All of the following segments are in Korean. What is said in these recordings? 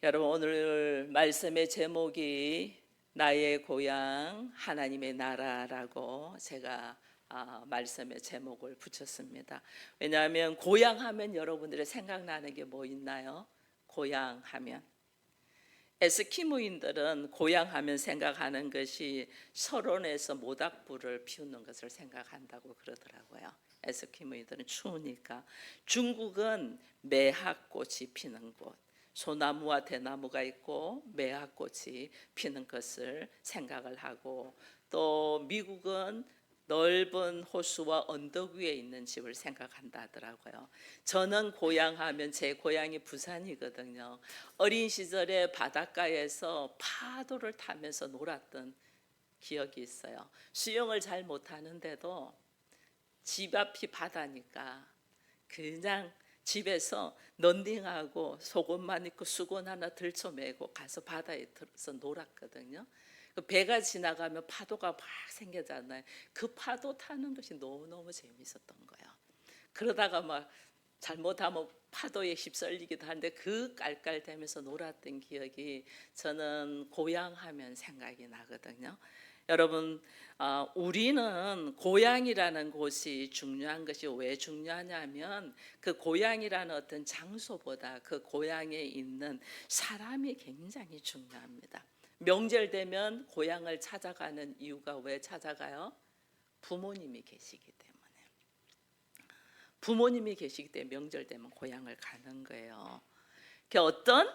여러분, 오늘 말씀의 제목이 나의 고향 하나님의 나라라고 제가 말씀의 제목을 붙였습니다. 왜냐하면 고향 하면 여러분들의 생각나는 게 뭐 있나요? 고향 하면 에스키모인들은 고향 하면 생각하는 것이 설원에서 모닥불을 피우는 것을 생각한다고 그러더라고요. 에스키모인들은 추우니까. 중국은 매화꽃이 피는 곳, 소나무와 대나무가 있고 매화꽃이 피는 것을 생각을 하고, 또 미국은 넓은 호수와 언덕 위에 있는 집을 생각한다 하더라고요. 저는 고향하면 제 고향이 부산이거든요. 어린 시절에 바닷가에서 파도를 타면서 놀았던 기억이 있어요. 수영을 잘 못하는데도 집 앞이 바다니까 그냥 집에서 런닝하고 속옷만 입고 수건 하나 들쳐매고 가서 바다에 들어서 놀았거든요. 그 배가 지나가면 파도가 막 생기잖아요. 그 파도 타는 것이 너무너무 재밌었던 거예요. 그러다가 막 잘못하면 파도에 휩쓸리기도 하는데 그 깔깔대면서 놀았던 기억이 저는 고향하면 생각이 나거든요. 여러분, 우리는 고향이라는 곳이 중요한 것이 왜 중요하냐면 그 고향이라는 어떤 장소보다 그 고향에 있는 사람이 굉장히 중요합니다. 명절 되면 고향을 찾아가는 이유가 왜 찾아가요? 부모님이 계시기 때문에. 부모님이 계시기 때문에 명절 되면 고향을 가는 거예요. 그 어떤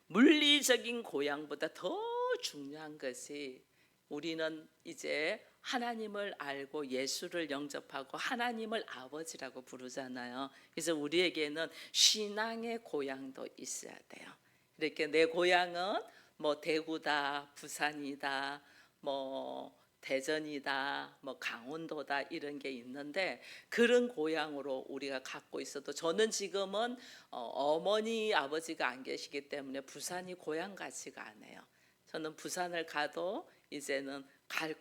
물리적인 고향보다 더 중요한 것이, 우리는 이제 하나님을 알고 예수를 영접하고 하나님을 아버지라고 부르잖아요. 그래서 우리에게는 신앙의 고향도 있어야 돼요. 이렇게 내 고향은 뭐 대구다, 부산이다, 뭐 대전이다, 뭐 강원도다, 이런 게 있는데, 그런 고향으로 우리가 갖고 있어도 저는 지금은 어머니 아버지가 안 계시기 때문에 부산이 고향 같지가 않아요. 저는 부산을 가도 이제는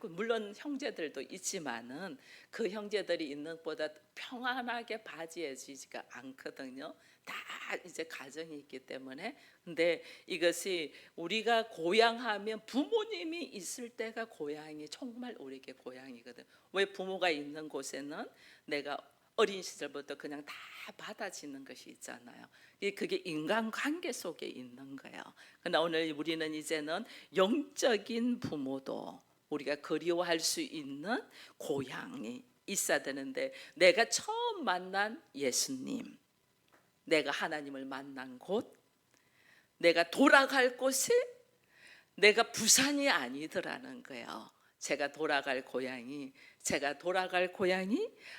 물론 형제들도 있지만은 그 형제들이 있는 것보다 평안하게 맞이해지지가 않거든요. 다 이제 가정이 있기 때문에. 근데 이것이 우리가 고향하면 부모님이 있을 때가 고향이 정말 우리에게 고향이거든. 왜? 부모가 있는 곳에는 내가 어린 시절부터 그냥 다 받아지는 것이 있잖아요. 그게 인간관계 속에 있는 거예요. 그러나 오늘 우리는 이제는 영적인 부모도 우리가 그리워할 수 있는 고향이 있어야 되는데, 내가 처음 만난 예수님, 내가 하나님을 만난 곳, 내가 돌아갈 곳이 내가 부산이 아니더라는 거예요. 제가 돌아갈 고향이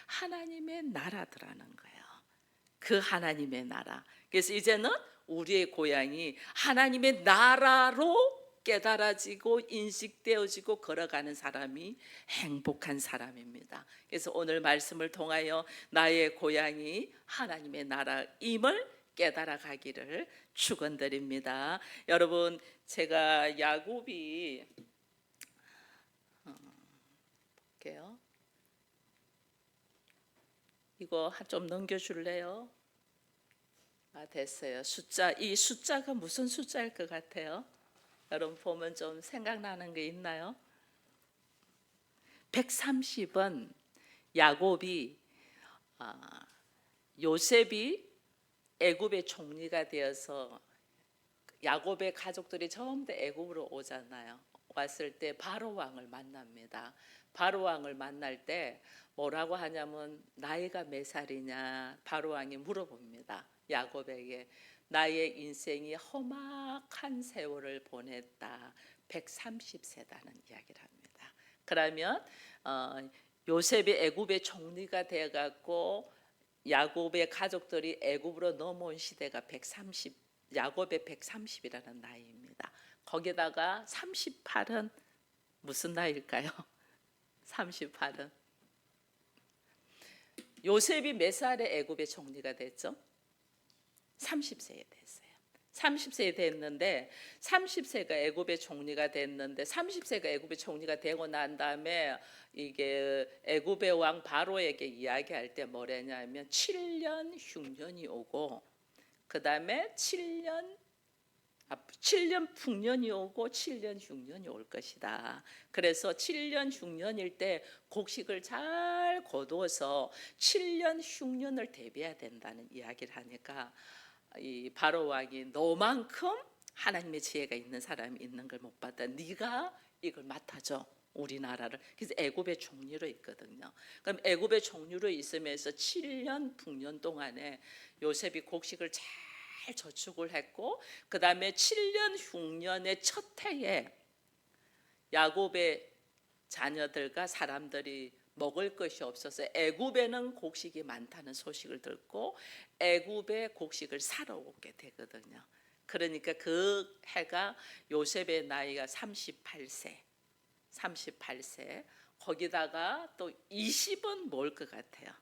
하나님의 나라더라는 거예요. 그 하나님의 나라. 그래서 이제는 우리의 고향이 하나님의 나라로 깨달아지고 인식되어지고 걸어가는 사람이 행복한 사람입니다. 그래서 오늘 말씀을 통하여 나의 고향이 하나님의 나라임을 깨달아 가기를 축원드립니다. 여러분, 제가 야곱이 볼게요. 이거 좀 넘겨줄래요? 됐어요. 이 숫자가 무슨 숫자일 것 같아요? 여러분 보면 좀 생각나는 게 있나요? 130은 야곱이 요셉이 애굽의 총리가 되어서 야곱의 가족들이 전부 다 애굽으로 오잖아요. 왔을 때 바로 왕을 만납니다. 바로 왕을 만날 때 뭐라고 하냐면 나이가 몇 살이냐 바로 왕이 물어봅니다. 야곱에게. 나의 인생이 험악한 세월을 보냈다. 130세다는 이야기를 합니다. 그러면 요셉이 애굽의 총리가 되어갖고 야곱의 가족들이 애굽으로 넘어온 시대가 야곱의 130이라는 나이입니다. 거기다가 38은 무슨 나이일까요? 38은 요셉이 몇 살에 애굽의 총리가 됐죠? 30세에 됐어요. 30세에 됐는데 30세가 애굽의 총리가 됐는데 30세가 애굽의 총리가 되고 난 다음에 이게 애굽의 왕 바로에게 이야기할 때 뭐랬냐면 7년 흉년이 오고 그 다음에 7년 7년 풍년이 오고 7년 흉년이 올 것이다. 그래서 7년 흉년일 때 곡식을 잘 거두어서 7년 흉년을 대비해야 된다는 이야기를 하니까 이 바로 왕이 너만큼 하나님의 지혜가 있는 사람이 있는 걸 못 봤다. 네가 이걸 맡아줘. 우리나라를. 그래서 애굽의 총리로 있거든요. 그럼 애굽의 총리로 있으면서 7년 풍년 동안에 요셉이 곡식을 잘 저축을 했고, 그 다음에 7년 흉년의 첫 해에 야곱의 자녀들과 사람들이 먹을 것이 없어서 애굽에는 곡식이 많다는 소식을 듣고 애굽에 곡식을 사러 오게 되거든요. 그러니까 그 해가 요셉의 나이가 38세 거기다가 또 20은 뭘 것 같아요.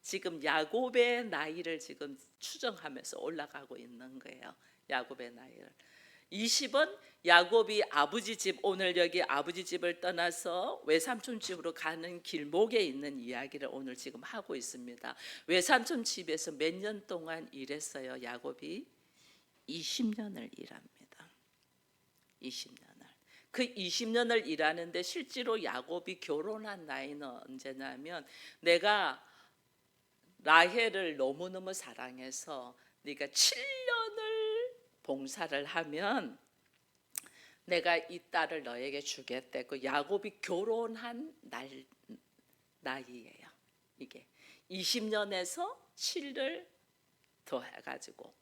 지금 야곱의 나이를 지금 추정하면서 올라가고 있는 거예요. 야곱의 나이를 20은 야곱이 아버지 집, 오늘 여기 아버지 집을 떠나서 외삼촌 집으로 가는 길목에 있는 이야기를 오늘 지금 하고 있습니다. 외삼촌 집에서 몇 년 동안 일했어요. 야곱이 20년을 일합니다. 20년을. 그 20년을 일하는데 실제로 야곱이 결혼한 나이는 언제냐면, 내가 라헬을 너무너무 사랑해서 네가 7년을 봉사를 하면 내가 이 딸을 너에게 주겠대. 그 야곱이 결혼한 나이예요. 이게 20년에서 7을 더해가지고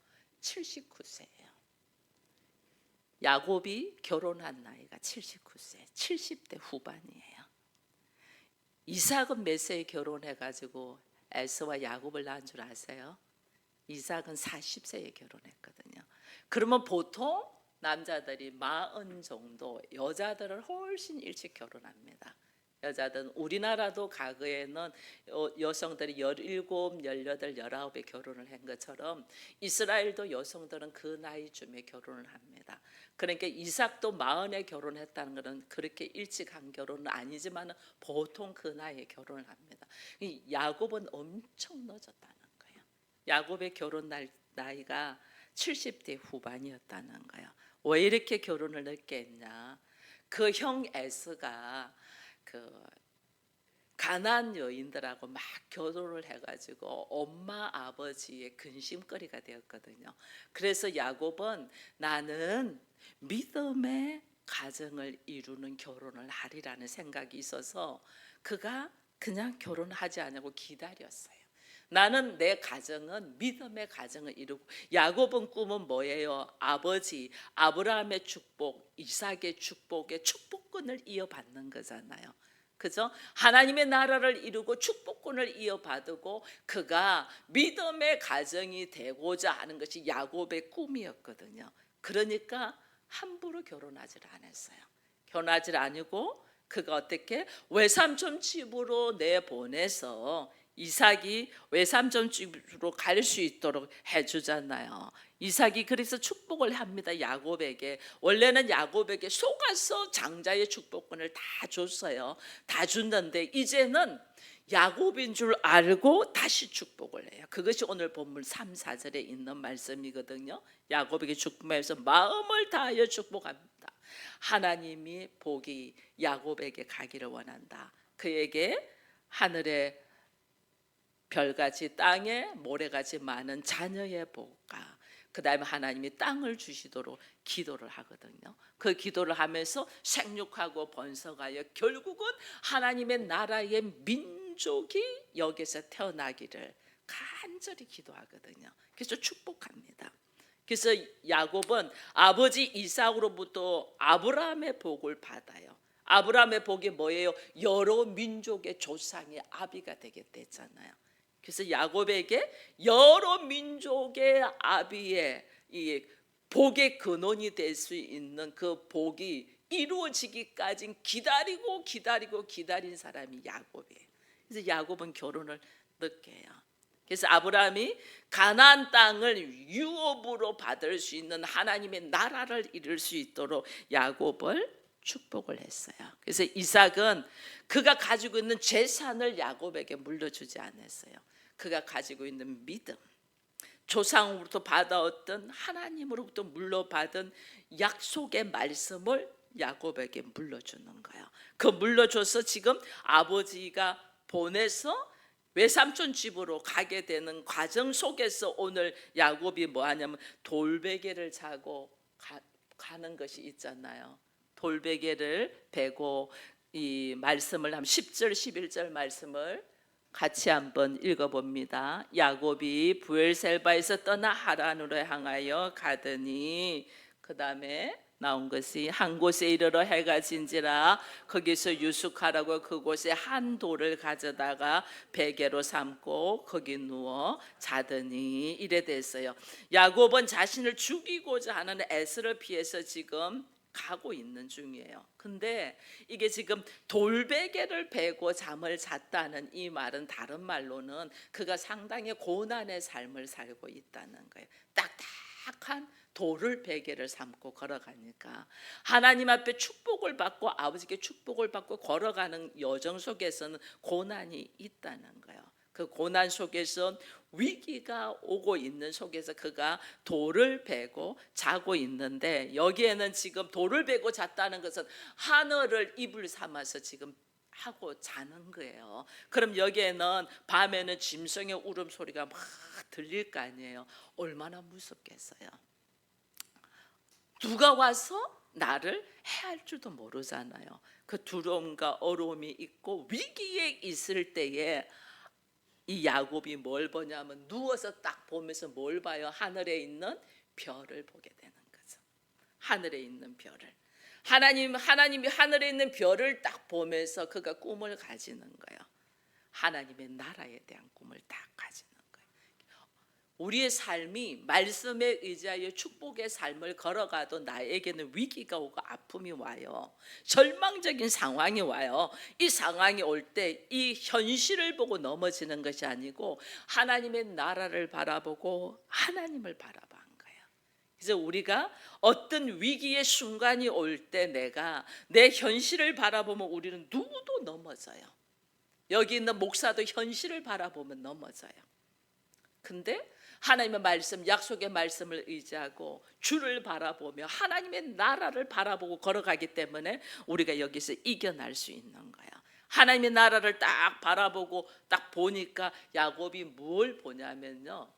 79세예요. 야곱이 결혼한 나이가 79세, 70대 후반이에요. 이삭은 몇 세에 결혼해가지고 에서와 야곱을 낳은 줄 아세요? 이삭은 40세에 결혼했거든요. 그러면 보통 남자들이 40 정도, 여자들은 훨씬 일찍 결혼합니다. 여자들은 우리나라도 과거에는 여성들이 17, 18, 19에 결혼을 한 것처럼 이스라엘도 여성들은 그 나이쯤에 결혼을 합니다. 그러니까 이삭도 40에 결혼했다는 것은 그렇게 일찍 한 결혼은 아니지만 보통 그 나이에 결혼을 합니다. 야곱은 엄청 늦었다는 거예요. 야곱의 결혼 나이가 70대 후반이었다는 거예요. 왜 이렇게 결혼을 늦게 했냐? 그 형 에스가 그 가나안 여인들하고 막 결혼을 해가지고 엄마 아버지의 근심거리가 되었거든요. 그래서 야곱은 나는 믿음의 가정을 이루는 결혼을 하리라는 생각이 있어서 그가 그냥 결혼하지 않고 기다렸어요. 나는 내 가정은 믿음의 가정을 이루고, 야곱은 꿈은 뭐예요? 아버지 아브라함의 축복, 이삭의 축복의 축복권을 이어받는 거잖아요. 그죠? 하나님의 나라를 이루고 축복권을 이어받고 그가 믿음의 가정이 되고자 하는 것이 야곱의 꿈이었거든요. 그러니까 함부로 결혼하지 않았어요. 결혼하지 않고 그가 어떻게 외삼촌 집으로 내보내서 이삭이 외삼촌 집으로 갈 수 있도록 해주잖아요. 이삭이 그래서 축복을 합니다. 야곱에게. 원래는 야곱에게 속아서 장자의 축복권을 다 줬어요. 다 줬는데 이제는 야곱인 줄 알고 다시 축복을 해요. 그것이 오늘 본문 3, 4절에 있는 말씀이거든요. 야곱에게 축복하면서 마음을 다하여 축복합니다. 하나님이 복이 야곱에게 가기를 원한다. 그에게 하늘의 별같이 땅에 모래같이 많은 자녀의 복과 그 다음에 하나님이 땅을 주시도록 기도를 하거든요. 그 기도를 하면서 생육하고 번성하여 결국은 하나님의 나라의 민족이 여기서 태어나기를 간절히 기도하거든요. 그래서 축복합니다. 그래서 야곱은 아버지 이삭으로부터 아브라함의 복을 받아요. 아브라함의 복이 뭐예요? 여러 민족의 조상의 아비가 되겠댔잖아요. 그래서 야곱에게 여러 민족의 아비의 이 복의 근원이 될 수 있는 그 복이 이루어지기까지 기다린 사람이 야곱이에요. 그래서 야곱은 결혼을 늦게 해요. 그래서 아브라함이 가나안 땅을 유업으로 받을 수 있는 하나님의 나라를 이룰 수 있도록 야곱을 축복을 했어요. 그래서 이삭은 그가 가지고 있는 재산을 야곱에게 물려주지 않았어요. 그가 가지고 있는 믿음, 조상으로부터 받아왔던 하나님으로부터 물려받은 약속의 말씀을 야곱에게 물려주는 거예요. 그 물려줘서 지금 아버지가 보내서 외삼촌 집으로 가게 되는 과정 속에서 오늘 야곱이 뭐 하냐면 돌베개를 자고 가는 것이 있잖아요. 돌베개를 베고 이 말씀을 한 10절 11절 말씀을 같이 한번 읽어봅니다. 야곱이 부엘셀바에서 떠나 하란으로 향하여 가더니 그 다음에 나온 것이 한 곳에 이르러 해가 진지라 거기서 유숙하라고 그곳에 한 돌을 가져다가 베개로 삼고 거기 누워 자더니 이래 됐어요. 야곱은 자신을 죽이고자 하는 에스를 피해서 지금 가고 있는 중이에요. 근데 이게 지금 돌베개를 베고 잠을 잤다는 이 말은 다른 말로는 그가 상당히 고난의 삶을 살고 있다는 거예요. 딱딱한 돌을 베개를 삼고 걸어가니까 하나님 앞에 축복을 받고 아버지께 축복을 받고 걸어가는 여정 속에서는 고난이 있다는 거예요. 그 고난 속에서 위기가 오고 있는 속에서 그가 돌을 베고 자고 있는데 여기에는 지금 돌을 베고 잤다는 것은 하늘을 이불 삼아서 지금 하고 자는 거예요. 그럼 여기에는 밤에는 짐승의 울음소리가 막 들릴 거 아니에요. 얼마나 무섭겠어요. 누가 와서 나를 해할 줄도 모르잖아요. 그 두려움과 어려움이 있고 위기에 있을 때에 이 야곱이 뭘 보냐면 누워서 딱 보면서 뭘 봐요? 하늘에 있는 별을 보게 되는 거죠. 하늘에 있는 별을. 하나님이 하늘에 있는 별을 딱 보면서 그가 꿈을 가지는 거예요. 하나님의 나라에 대한 꿈을 딱 가지는 거예요. 우리의 삶이 말씀에 의지하여 축복의 삶을 걸어가도 나에게는 위기가 오고 아픔이 와요. 절망적인 상황이 와요. 이 상황이 올 때 이 현실을 보고 넘어지는 것이 아니고 하나님의 나라를 바라보고 하나님을 바라보는 거예요. 그래서 우리가 어떤 위기의 순간이 올 때 내가 내 현실을 바라보면 우리는 누구도 넘어져요. 여기 있는 목사도 현실을 바라보면 넘어져요. 근데 하나님의 말씀, 약속의 말씀을 의지하고 주를 바라보며 하나님의 나라를 바라보고 걸어가기 때문에 우리가 여기서 이겨날 수 있는 거야. 하나님의 나라를 딱 바라보고 딱 보니까 야곱이 뭘 보냐면요,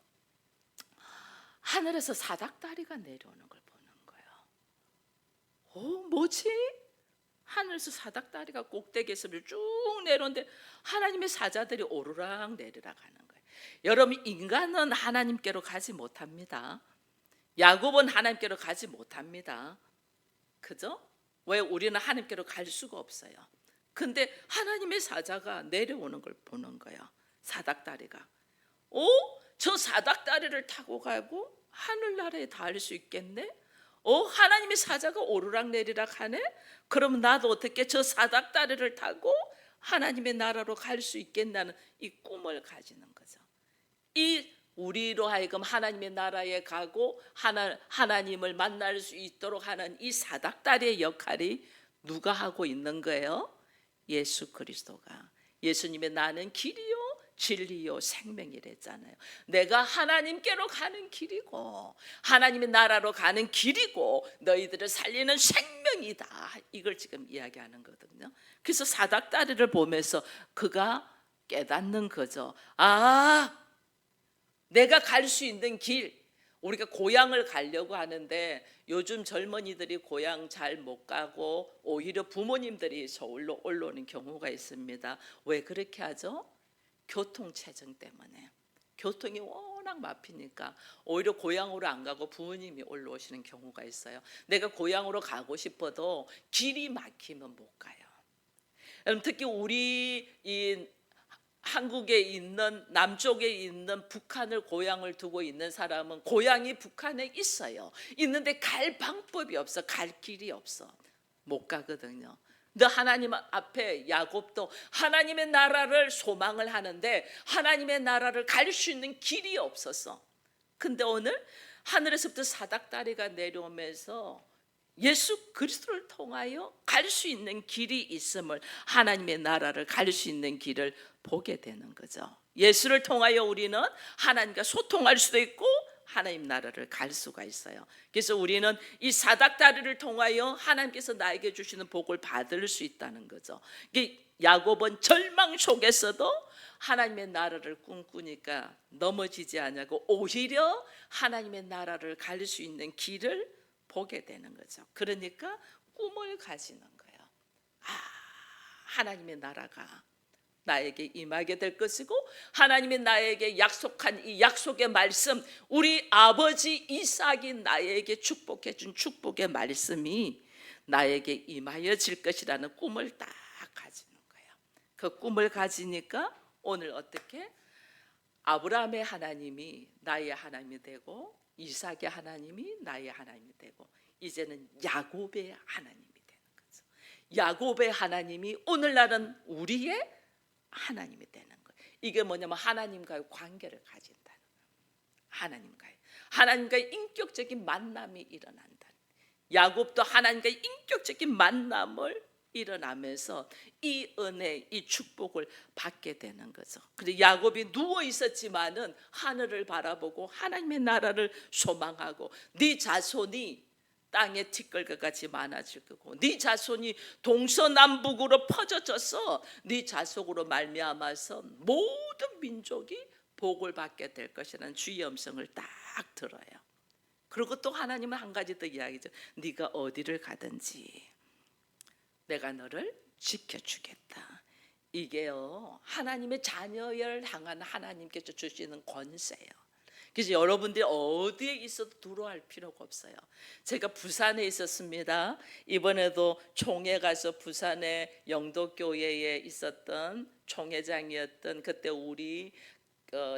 하늘에서 사닥다리가 내려오는 걸 보는 거예요. 뭐지? 하늘에서 사닥다리가 꼭대기에서 쭉 내려오는데 하나님의 사자들이 오르락 내리락 하는 거예요. 여러분, 인간은 하나님께로 가지 못합니다. 야곱은 하나님께로 가지 못합니다. 그죠? 왜? 우리는 하나님께로 갈 수가 없어요. 근데 하나님의 사자가 내려오는 걸 보는 거예요. 사닥다리가. 저 사닥다리를 타고 가고 하늘나라에 닿을 수 있겠네? 하나님의 사자가 오르락 내리락 하네? 그럼 나도 어떻게 저 사닥다리를 타고 하나님의 나라로 갈 수 있겠다는 이 꿈을 가지는 거죠. 이 우리로 하여금 하나님의 나라에 가고 하나님을 만날 수 있도록 하는 이 사닥다리의 역할이 누가 하고 있는 거예요? 예수 그리스도가. 예수님의 나는 길이요 진리요 생명이랬잖아요. 내가 하나님께로 가는 길이고 하나님의 나라로 가는 길이고 너희들을 살리는 생명이다. 이걸 지금 이야기하는 거거든요. 그래서 사닥다리를 보면서 그가 깨닫는 거죠. 내가 갈 수 있는 길. 우리가 고향을 가려고 하는데 요즘 젊은이들이 고향 잘 못 가고 오히려 부모님들이 서울로 올라오는 경우가 있습니다. 왜 그렇게 하죠? 교통체증 때문에. 교통이 워낙 막히니까 오히려 고향으로 안 가고 부모님이 올라오시는 경우가 있어요. 내가 고향으로 가고 싶어도 길이 막히면 못 가요. 특히 우리 이 한국에 있는 남쪽에 있는 북한을 고향을 두고 있는 사람은 고향이 북한에 있어요. 있는데 갈 방법이 없어. 갈 길이 없어. 못 가거든요. 근데 하나님 앞에 야곱도 하나님의 나라를 소망을 하는데 하나님의 나라를 갈 수 있는 길이 없었어. 근데 오늘 하늘에서부터 사닥다리가 내려오면서 예수 그리스도를 통하여 갈 수 있는 길이 있음을, 하나님의 나라를 갈 수 있는 길을 보게 되는 거죠. 예수를 통하여 우리는 하나님과 소통할 수도 있고 하나님 나라를 갈 수가 있어요. 그래서 우리는 이 사닥다리를 통하여 하나님께서 나에게 주시는 복을 받을 수 있다는 거죠. 야곱은 절망 속에서도 하나님의 나라를 꿈꾸니까 넘어지지 않고 오히려 하나님의 나라를 갈 수 있는 길을 보게 되는 거죠. 그러니까 꿈을 가지는 거예요. 하나님의 나라가 나에게 임하게 될 것이고, 하나님이 나에게 약속한 이 약속의 말씀, 우리 아버지 이삭이 나에게 축복해 준 축복의 말씀이 나에게 임하여질 것이라는 꿈을 딱 가지는 거예요. 그 꿈을 가지니까 오늘 어떻게 아브라함의 하나님이 나의 하나님이 되고, 이삭의 하나님이 나의 하나님이 되고, 이제는 야곱의 하나님이 되는 거죠. 야곱의 하나님이 오늘날은 우리의 하나님이 되는 거예요. 이게 뭐냐면 하나님과의 관계를 가진다는 거예요. 하나님과의 인격적인 만남이 일어난다. 야곱도 하나님과의 인격적인 만남을 일어나면서 이 은혜, 이 축복을 받게 되는 거죠. 그래서 야곱이 누워 있었지만은 하늘을 바라보고 하나님의 나라를 소망하고, 네 자손이 땅의 티끌과 같이 많아질 거고, 네 자손이 동서남북으로 퍼져져서 네 자손으로 말미암아서 모든 민족이 복을 받게 될 것이라는 주의 음성을 딱 들어요. 그리고 또 하나님은 한 가지 더 이야기죠. 네가 어디를 가든지 내가 너를 지켜주겠다. 이게요, 하나님의 자녀를 향한 하나님께서 주시는 권세예요. 그래서 여러분들이 어디에 있어도 두려워할 필요가 없어요. 제가 부산에 있었습니다. 이번에도 총회 가서 부산의 영도교회에 있었던 총회장이었던, 그때 우리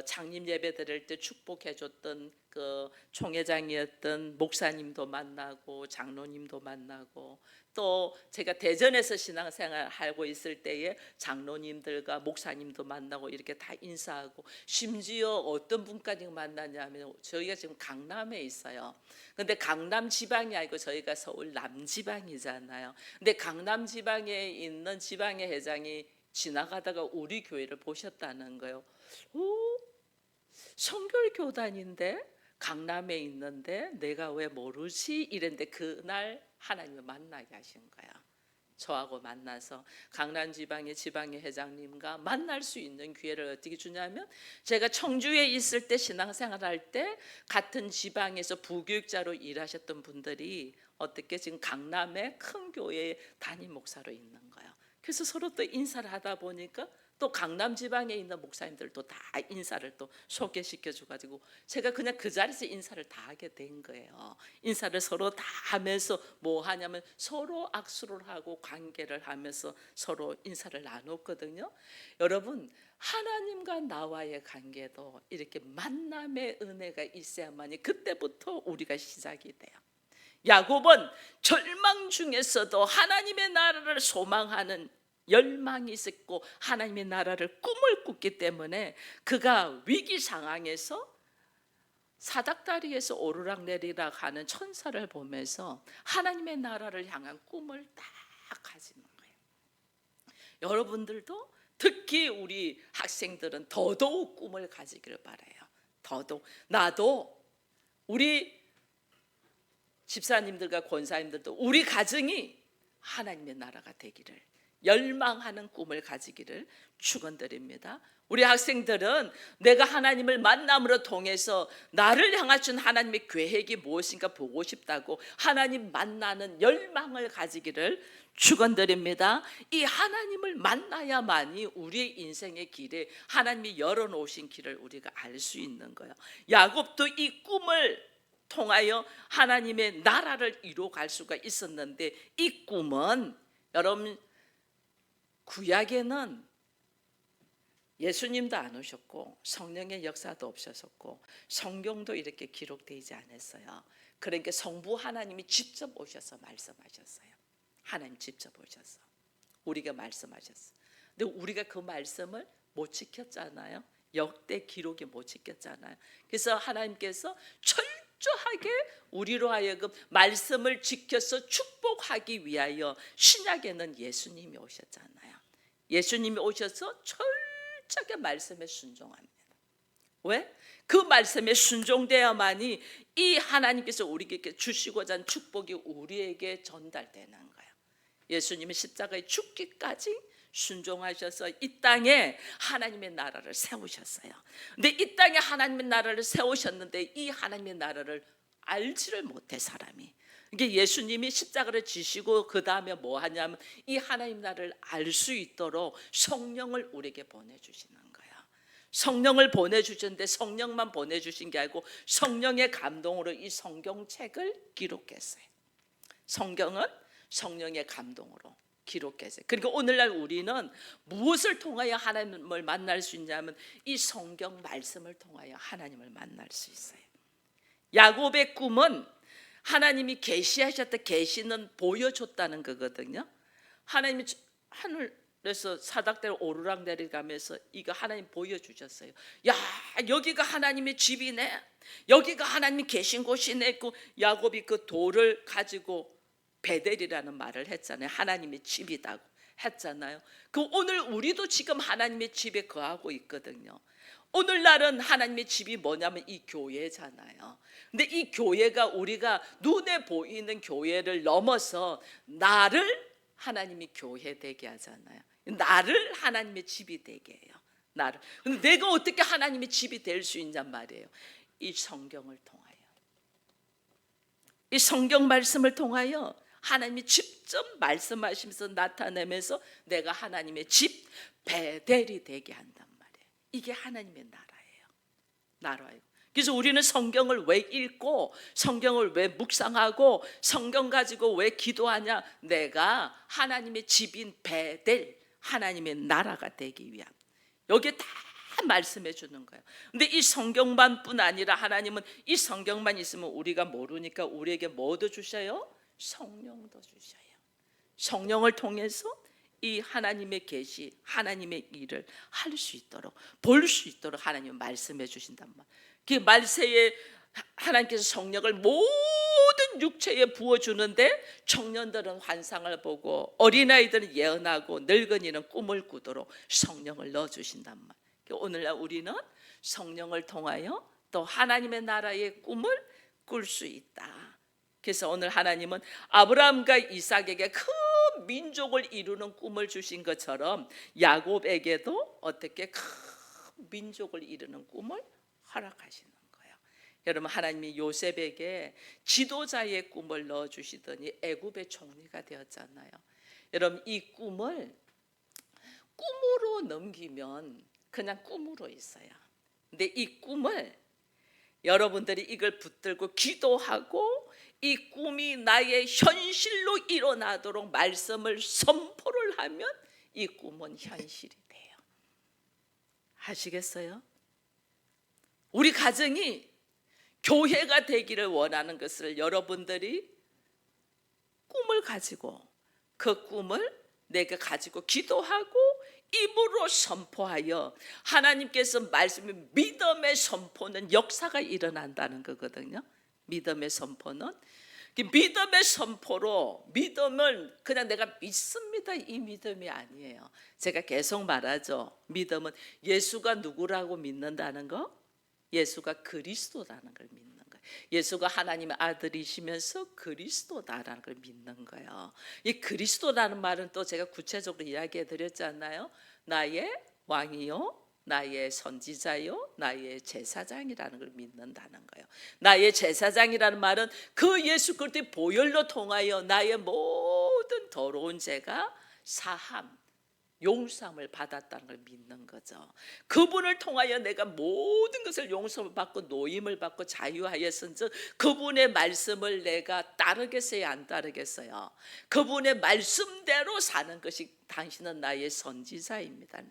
장님 예배 드릴 때 축복해 줬던 그 총회장이었던 목사님도 만나고 장로님도 만나고, 또 제가 대전에서 신앙생활 하고 있을 때에 장로님들과 목사님도 만나고 이렇게 다 인사하고, 심지어 어떤 분까지 만나냐면 저희가 지금 강남에 있어요. 근데 강남 지방이 아니고 저희가 서울 남지방이잖아요. 근데 강남 지방에 있는 지방의 회장이 지나가다가 우리 교회를 보셨다는 거예요. 성결교단인데 강남에 있는데 내가 왜 모르지? 이랬는데 그날 하나님을 만나게 하신 거야. 저하고 만나서 강남지방의 지방의 회장님과 만날 수 있는 기회를 어떻게 주냐면, 제가 청주에 있을 때 신앙생활 할 때 같은 지방에서 부교육자로 일하셨던 분들이 어떻게 지금 강남의 큰 교회에 담임 목사로 있는 거예요. 그래서 서로 또 인사를 하다 보니까 또 강남 지방에 있는 목사님들도 다 인사를 또 소개시켜 줘가지고 제가 그냥 그 자리에서 인사를 다 하게 된 거예요. 인사를 서로 다 하면서 뭐 하냐면 서로 악수를 하고 관계를 하면서 서로 인사를 나눴거든요. 여러분, 하나님과 나와의 관계도 이렇게 만남의 은혜가 있어야만이 그때부터 우리가 시작이 돼요. 야곱은 절망 중에서도 하나님의 나라를 소망하는 열망이 있었고 하나님의 나라를 꿈을 꿨기 때문에 그가 위기 상황에서 사닥다리에서 오르락내리락 하는 천사를 보면서 하나님의 나라를 향한 꿈을 딱 가지는 거예요. 여러분들도 특히 우리 학생들은 더더욱 꿈을 가지기를 바라요. 더더욱 나도 우리 집사님들과 권사님들도 우리 가정이 하나님의 나라가 되기를 열망하는 꿈을 가지기를 축원드립니다. 우리 학생들은 내가 하나님을 만남으로 통해서 나를 향하신 하나님의 계획이 무엇인가 보고 싶다고 하나님 만나는 열망을 가지기를 축원드립니다. 이 하나님을 만나야만이 우리의 인생의 길에 하나님이 열어놓으신 길을 우리가 알 수 있는 거예요. 야곱도 이 꿈을 통하여 하나님의 나라를 이루어갈 수가 있었는데, 이 꿈은 여러분 구약에는 예수님도 안 오셨고 성령의 역사도 없었고 성경도 이렇게 기록되지 않았어요. 그러니까 성부 하나님이 직접 오셔서 말씀하셨어요. 하나님 직접 오셔서 우리가 말씀하셨어요. 근데 우리가 그 말씀을 못 지켰잖아요. 역대 기록에 못 지켰잖아요. 그래서 하나님께서 철저하게 우리로 하여금 말씀을 지켜서 축복하기 위하여 신약에는 예수님이 오셨잖아요. 예수님이 오셔서 철저하게 말씀에 순종합니다. 왜? 그 말씀에 순종되어야만이 이 하나님께서 우리에게 주시고자 하는 축복이 우리에게 전달되는 거예요. 예수님이 십자가에 죽기까지 순종하셔서 이 땅에 하나님의 나라를 세우셨어요. 근데 이 땅에 하나님의 나라를 세우셨는데 이 하나님의 나라를 알지를 못해 사람이. 이게 예수님이 십자가를 지시고 그 다음에 뭐 하냐면 이 하나님 나라를 알 수 있도록 성령을 우리에게 보내주시는 거예요. 성령을 보내주셨는데 성령만 보내주신 게 아니고 성령의 감동으로 이 성경책을 기록했어요. 성경은 성령의 감동으로 기록했어요. 그러니까 오늘날 우리는 무엇을 통하여 하나님을 만날 수 있냐면 이 성경 말씀을 통하여 하나님을 만날 수 있어요. 야곱의 꿈은 하나님이 계시하셨던, 계시는 보여줬다는 거거든요. 하나님이 하늘에서 사닥대로 오르락 내리가면서 이거 하나님 보여주셨어요. 야, 여기가 하나님의 집이네, 여기가 하나님이 계신 곳이네. 그 야곱이 그 돌을 가지고 베델이라는 말을 했잖아요. 하나님의 집이라고 했잖아요. 그 오늘 우리도 지금 하나님의 집에 거하고 있거든요. 오늘날은 하나님의 집이 뭐냐면 이 교회잖아요. 근데 이 교회가 우리가 눈에 보이는 교회를 넘어서 나를 하나님이 교회 되게 하잖아요. 나를 하나님의 집이 되게 해요. 나를. 근데 내가 어떻게 하나님의 집이 될 수 있냔 말이에요. 이 성경을 통하여, 이 성경 말씀을 통하여 하나님이 직접 말씀하시면서 나타내면서 내가 하나님의 집 베델이 되게 한단 말이에요. 이게 하나님의 나라예요. 나라예요. 그래서 우리는 성경을 왜 읽고 성경을 왜 묵상하고 성경 가지고 왜 기도하냐? 내가 하나님의 집인 베델, 하나님의 나라가 되기 위함. 여기에 다 말씀해 주는 거예요. 근데 이 성경만뿐 아니라 하나님은 이 성경만 있으면 우리가 모르니까 우리에게 뭐도 주셔요? 성령도 주셔요. 성령을 통해서 이 하나님의 계시, 하나님의 일을 할 수 있도록, 볼 수 있도록 하나님은 말씀해 주신단 말. 그 말세에 하나님께서 성령을 모든 육체에 부어주는데 청년들은 환상을 보고 어린아이들은 예언하고 늙은이는 꿈을 꾸도록 성령을 넣어주신단 말. 오늘날 우리는 성령을 통하여 또 하나님의 나라의 꿈을 꿀 수 있다. 그래서 오늘 하나님은 아브라함과 이삭에게 큰 민족을 이루는 꿈을 주신 것처럼 야곱에게도 어떻게 큰 민족을 이루는 꿈을 허락하시는 거예요. 여러분, 하나님이 요셉에게 지도자의 꿈을 넣어주시더니 애굽의 총리가 되었잖아요. 여러분, 이 꿈을 꿈으로 넘기면 그냥 꿈으로 있어요. 근데 이 꿈을 여러분들이 이걸 붙들고 기도하고 이 꿈이 나의 현실로 일어나도록 말씀을 선포를 하면 이 꿈은 현실이 돼요. 아시겠어요? 우리 가정이 교회가 되기를 원하는 것을 여러분들이 꿈을 가지고 그 꿈을 내가 가지고 기도하고 입으로 선포하여 하나님께서 말씀이 믿음의 선포는 역사가 일어난다는 거거든요. 믿음의 선포는 믿음의 선포로 믿음을 그냥 내가 믿습니다 이 믿음이 아니에요. 제가 계속 말하죠. 믿음은 예수가 누구라고 믿는다는 거, 예수가 그리스도라는 걸 믿는 거예요. 예수가 하나님의 아들이시면서 그리스도다라는 걸 믿는 거예요. 이 그리스도라는 말은 또 제가 구체적으로 이야기해 드렸잖아요. 나의 왕이요, 나의 선지자요, 나의 제사장이라는 걸 믿는다는 거예요. 나의 제사장이라는 말은 그 예수 그리스도의 보혈로 통하여 나의 모든 더러운 죄가 사함, 용서함을 받았다는 걸 믿는 거죠. 그분을 통하여 내가 모든 것을 용서를 받고 노임을 받고 자유하였은즉 그분의 말씀을 내가 따르겠어요, 안 따르겠어요? 그분의 말씀대로 사는 것이 당신은 나의 선지자입니다.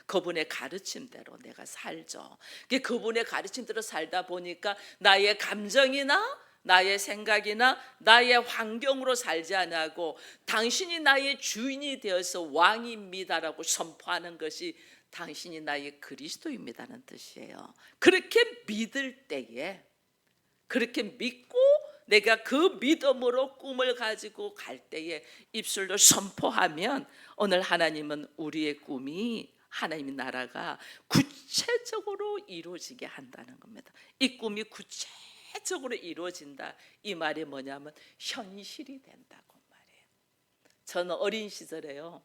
그분의 가르침대로 내가 살죠. 그분의 가르침대로 살다 보니까 나의 감정이나 나의 생각이나 나의 환경으로 살지 않고 당신이 나의 주인이 되어서 왕입니다라고 선포하는 것이 당신이 나의 그리스도입니다는 뜻이에요. 그렇게 믿을 때에, 그렇게 믿고 내가 그 믿음으로 꿈을 가지고 갈 때에 입술로 선포하면 오늘 하나님은 우리의 꿈이 하나님의 나라가 구체적으로 이루어지게 한다는 겁니다. 이 꿈이 구체적으로 이루어진다. 이 말이 뭐냐면 현실이 된다고 말이에요. 저는 어린 시절에요,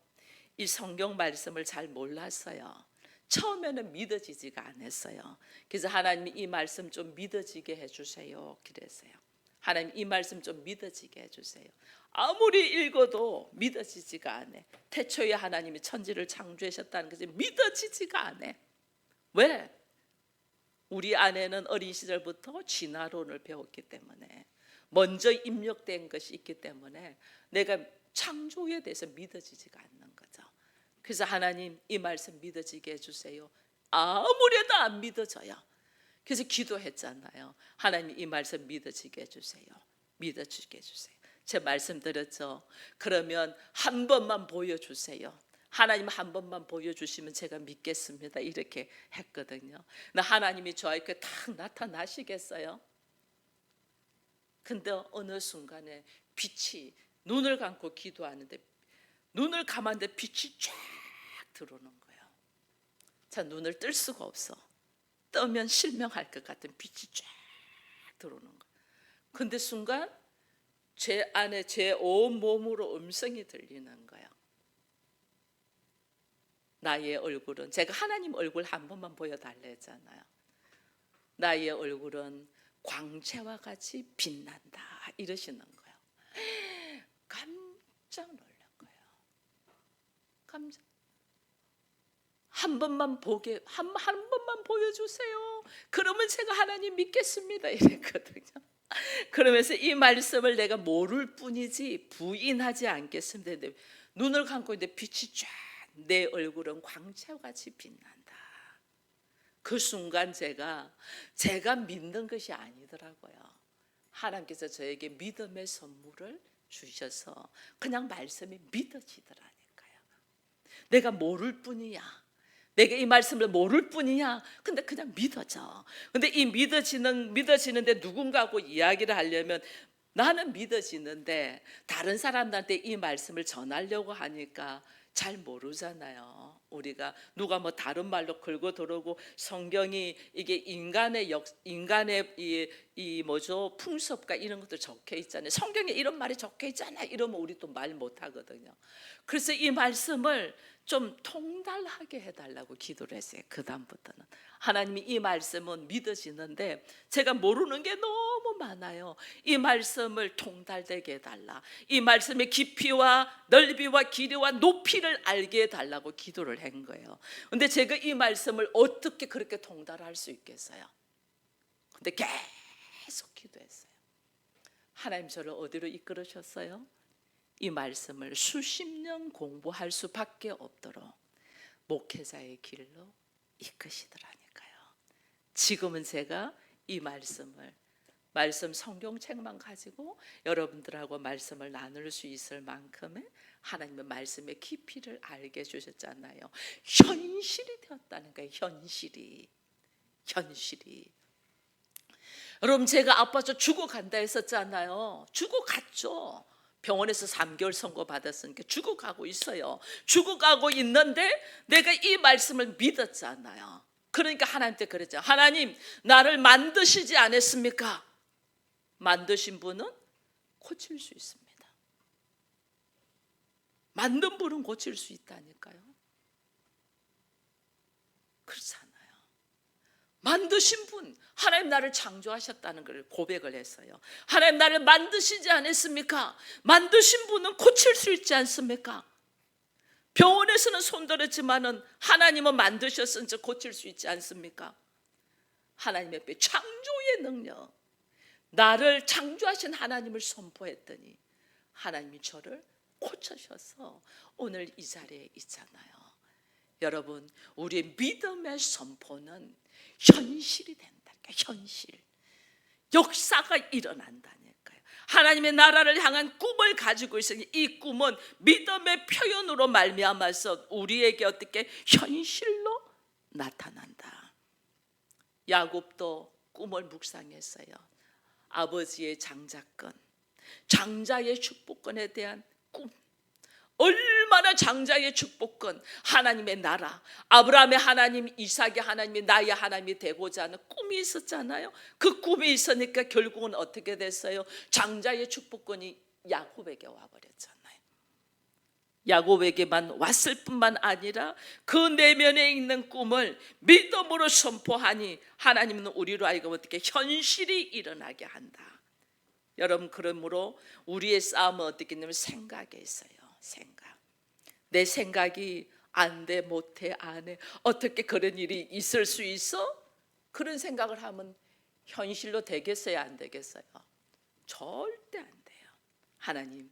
이 성경 말씀을 잘 몰랐어요. 처음에는 믿어지지가 않았어요. 그래서 하나님이 이 말씀 좀 믿어지게 해주세요 그랬어요. 하나님 이 말씀 좀 믿어지게 해주세요. 아무리 읽어도 믿어지지가 않아. 태초에 하나님이 천지를 창조하셨다는 것이 믿어지지가 않아. 왜? 우리 아내는 어린 시절부터 진화론을 배웠기 때문에, 먼저 입력된 것이 있기 때문에 내가 창조에 대해서 믿어지지가 않는 거죠. 그래서 하나님 이 말씀 믿어지게 해주세요. 아무리 해도 안 믿어져요. 그래서 기도했잖아요. 하나님 이 말씀 믿어지게 해주세요. 믿어지게 해주세요. 제 말씀 드렸죠. 그러면 한 번만 보여주세요. 하나님 한 번만 보여주시면 제가 믿겠습니다. 이렇게 했거든요. 하나님이 저에게 딱 나타나시겠어요? 근데 어느 순간에 빛이, 눈을 감고 기도하는데 눈을 감았는데 빛이 쫙 들어오는 거예요. 자, 눈을 뜰 수가 없어. 뜨면 실명할 것 같은 빛이 쫙 들어오는 거예요. 근데 순간 제 안에 제 온 몸으로 음성이 들리는 거예요. 나의 얼굴은, 제가 하나님 얼굴 한 번만 보여달라 했잖아요. 나의 얼굴은 광채와 같이 빛난다 이러시는 거예요. 깜짝 놀란 거예요. 한 번만 보게, 한 번만 보여주세요. 그러면 제가 하나님 믿겠습니다 이랬거든요. 그러면서 이 말씀을 내가 모를 뿐이지 부인하지 않겠습니다. 눈을 감고 있는데 빛이 쫙, 내 얼굴은 광채와 같이 빛난다. 그 순간 제가 믿는 것이 아니더라고요. 하나님께서 저에게 믿음의 선물을 주셔서 그냥 말씀이 믿어지더라니까요. 내가 모를 뿐이야. 내가 이 말씀을 모를 뿐이야. 근데 그냥 믿어져. 근데 이 믿어지는데 누군가하고 이야기를 하려면, 나는 믿어지는데 다른 사람들한테 이 말씀을 전하려고 하니까 잘 모르잖아요. 우리가 누가 뭐 다른 말로 걸고 들어오고, 성경이 이게 인간의 이 뭐죠, 풍습과 이런 것도 적혀 있잖아요. 성경에 이런 말이 적혀 있잖아요. 이러면 우리 또 말 못 하거든요. 그래서 이 말씀을 좀 통달하게 해달라고 기도를 했어요. 그 다음부터는 하나님이 이 말씀은 믿어지는데 제가 모르는 게 너무 많아요. 이 말씀을 통달되게 해달라. 이 말씀의 깊이와 넓이와 길이와 높이를 알게 해달라고 기도를 한 거예요. 근데 제가 이 말씀을 어떻게 그렇게 통달할 수 있겠어요? 근데 계속 기도했어요. 하나님 저를 어디로 이끌으셨어요? 이 말씀을 수십 년 공부할 수밖에 없도록 목회자의 길로 이끄시더라니까요. 지금은 제가 이 말씀 성경책만 가지고 여러분들하고 말씀을 나눌 수 있을 만큼의 하나님의 말씀의 깊이를 알게 해주셨잖아요. 현실이 되었다는 거예요. 현실이. 여러분, 제가 아파서 죽어간다 했었잖아요. 죽어갔죠. 병원에서 3개월 선고 받았으니까 죽어가고 있어요. 죽어가고 있는데 내가 이 말씀을 믿었잖아요. 그러니까 하나님한테 그랬죠. 하나님, 나를 만드시지 않았습니까? 만드신 분은 고칠 수 있습니다. 만든 분은 고칠 수 있다니까요. 그렇잖아요. 만드신 분, 하나님 나를 창조하셨다는 걸 고백을 했어요. 하나님 나를 만드시지 않았습니까? 만드신 분은 고칠 수 있지 않습니까? 병원에서는 손들었지만은 하나님은 만드셨으니 고칠 수 있지 않습니까? 하나님의 창조의 능력, 나를 창조하신 하나님을 선포했더니 하나님이 저를 고쳐셔서 오늘 이 자리에 있잖아요. 여러분, 우리의 믿음의 선포는 현실이 된다니까. 현실, 역사가 일어난다니까요. 하나님의 나라를 향한 꿈을 가지고 있으니 이 꿈은 믿음의 표현으로 말미암아서 우리에게 어떻게 현실로 나타난다. 야곱도 꿈을 묵상했어요. 아버지의 장자권, 장자의 축복권에 대한 꿈. 얼마나 장자의 축복권, 하나님의 나라, 아브라함의 하나님, 이삭의 하나님이 나의 하나님이 되고자 하는 꿈이 있었잖아요. 그 꿈이 있으니까 결국은 어떻게 됐어요? 장자의 축복권이 야곱에게 와버렸잖아요. 야곱에게만 왔을 뿐만 아니라 그 내면에 있는 꿈을 믿음으로 선포하니 하나님은 우리로 하여금 어떻게 현실이 일어나게 한다. 여러분, 그러므로 우리의 싸움은 어떻게 되냐면 생각에 있어요. 생각. 내 생각이 안 돼, 못해, 안 해. 어떻게 그런 일이 있을 수 있어? 그런 생각을 하면 현실로 되겠어요, 안 되겠어요? 절대 안 돼요. 하나님,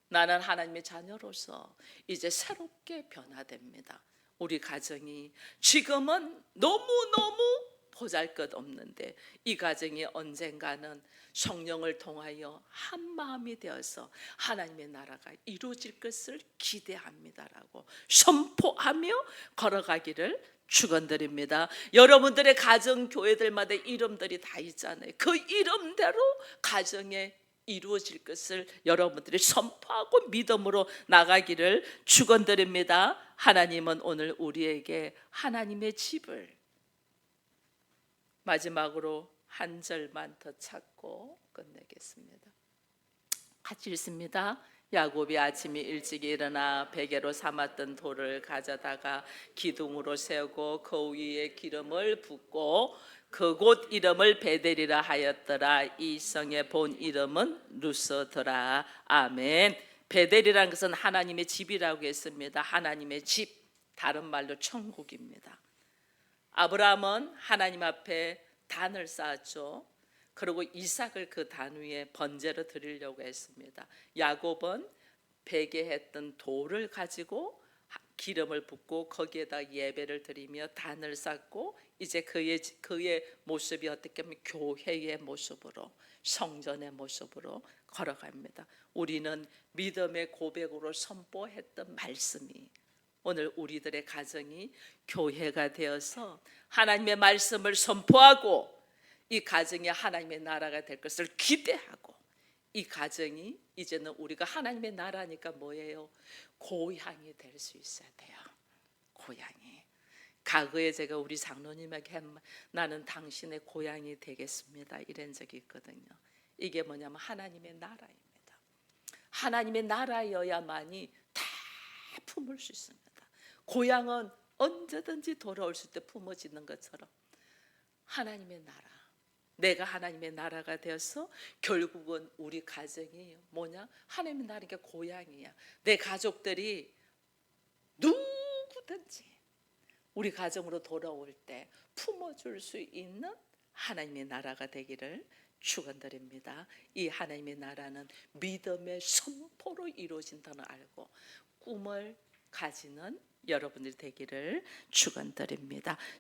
나는 하나님의 자녀로서 이제 새롭게 변화됩니다. 우리 가정이 지금은 너무너무 보잘것없는데 이 가정이 언젠가는 성령을 통하여 한 마음이 되어서 하나님의 나라가 이루어질 것을 기대합니다라고 선포하며 걸어가기를 축원드립니다. 여러분들의 가정 교회들마다 이름들이 다 있잖아요. 그 이름대로 가정에 이루어질 것을 여러분들이 선포하고 믿음으로 나가기를 축원드립니다. 하나님은 오늘 우리에게 하나님의 집을, 마지막으로 한 절만 더 찾고 끝내겠습니다. 같이 읽습니다. 야곱이 아침에 일찍 일어나 베개로 삼았던 돌을 가져다가 기둥으로 세우고 그 위에 기름을 붓고 그곳 이름을 베델이라 하였더라. 이 성의 본 이름은 루스더라. 아멘. 베델이라는 것은 하나님의 집이라고 했습니다. 하나님의 집, 다른 말로 천국입니다. 아브라함은 하나님 앞에 단을 쌓았죠. 그리고 이삭을 그 단 위에 번제로 드리려고 했습니다. 야곱은 베개했던 돌을 가지고 기름을 붓고 거기에다 예배를 드리며 단을 쌓고 이제 그의 모습이 어떻게 하면 교회의 모습으로, 성전의 모습으로 걸어갑니다. 우리는 믿음의 고백으로 선포했던 말씀이 오늘 우리들의 가정이 교회가 되어서 하나님의 말씀을 선포하고 이 가정이 하나님의 나라가 될 것을 기대하고, 이 가정이 이제는 우리가 하나님의 나라니까 뭐예요? 고향이 될 수 있어야 돼요. 고향이. 과거에 제가 우리 장로님에게 한 말, 나는 당신의 고향이 되겠습니다, 이런 적이 있거든요. 이게 뭐냐면 하나님의 나라입니다. 하나님의 나라여야만이 다 품을 수 있습니다. 고향은 언제든지 돌아올 수 있을 때 품어지는 것처럼 하나님의 나라, 내가 하나님의 나라가 되어서 결국은 우리 가정이 뭐냐? 하나님의 나라가 고향이야. 내 가족들이 누구든지 우리 가정으로 돌아올 때 품어줄 수 있는 하나님의 나라가 되기를 축원드립니다. 이 하나님의 나라는 믿음의 선포로 이루어진다는 알고 꿈을 가지는 여러분들이 되기를 축원드립니다.